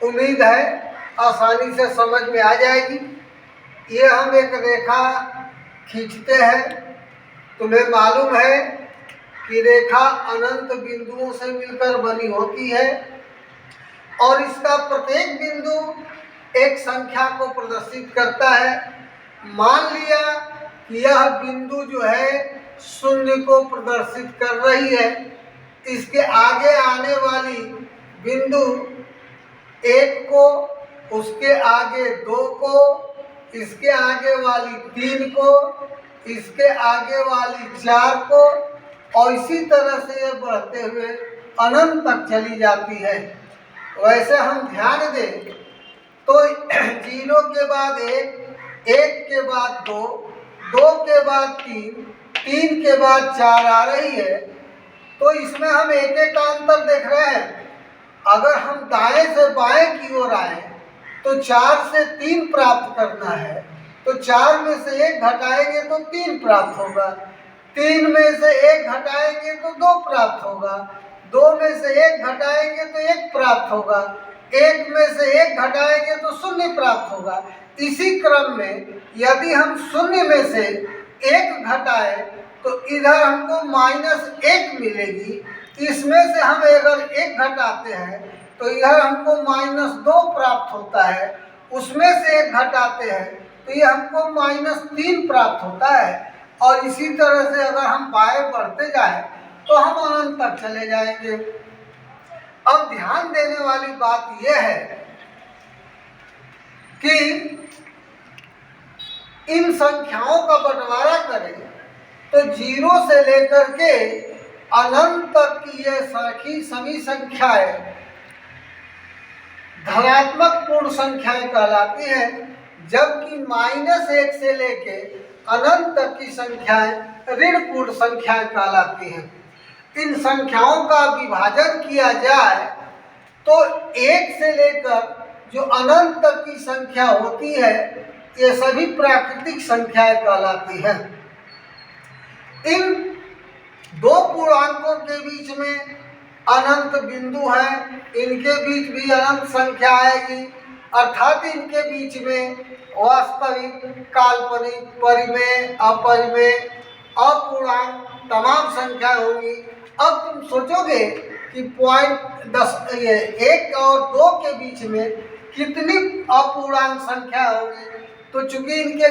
उम्मीद है आसानी से समझ में आ जाएगी। ये हम एक रेखा खींचते हैं। तुम्हें मालूम है कि रेखा अनंत बिंदुओं से मिलकर बनी होती है और इसका प्रत्येक बिंदु एक संख्या को प्रदर्शित करता है। मान लिया कि यह बिंदु जो है शून्य को प्रदर्शित कर रही है। इसके आगे आने वाली बिंदु 1 को, उसके आगे 2 को, इसके आगे वाली 3 को, इसके आगे वाली 4 को और इसी तरह से ये बढ़ते हुए अनंत तक चली जाती है। वैसे हम ध्यान दें तो 0 के बाद 1, 1 के बाद 2, 2 के बाद 3, 3 के बाद 4 आ रही है। तो इसमें हम एक एक का अंतर देख रहे हैं। अगर हम दाएं से बाएं की ओर आए तो 4 से 3 प्राप्त करना है, तो 4 में से 1 घटाएंगे तो 3 प्राप्त होगा, 3 में से 1 घटाएंगे तो 2 प्राप्त होगा, 2 में से 1 घटाएंगे तो 1 प्राप्त होगा, 1 में से 1 घटाएंगे तो 0 प्राप्त होगा। इसी क्रम में यदि हम 0 में से 1 घटाएं तो इधर हमको -1 मिलेगी। इसमें से हम अगर 1 घटाते हैं तो इधर हमको -2 प्राप्त होता है। उसमें से 1 घटाते हैं तो ये हमको -3 प्राप्त होता है। और इसी तरह से अगर हम बाएं बढ़ते जाएं तो हम अनंत तक चले जाएंगे। अब ध्यान देने वाली बात यह है कि इन संख्याओं का बंटवारा करें तो 0 से लेकर के अनंत तक की ये सभी संख्याएं धनात्मक पूर्ण संख्याएं कहलाती हैं, जबकि -1 से लेके अनंत तक की संख्याएं ऋण पूर्ण संख्याएं कहलाती हैं। इन संख्याओं का विभाजन किया जाए तो 1 से लेकर जो अनंत तक की संख्या होती है ये सभी प्राकृतिक संख्याएं कहलाती हैं। इन दो पूर्णांकों के बीच में अनंत बिंदु है, इनके बीच भी अनंत संख्या आएगी, अर्थात इनके बीच में वास्तविक, काल्पनिक, परिमेय, अपरिमेय, अपूर्णांक तमाम संख्या होंगी। अब तुम सोचोगे कि ये 1 और 2 के बीच में कितनी अपूर्णांक संख्या होगी, तो चूंकि इनके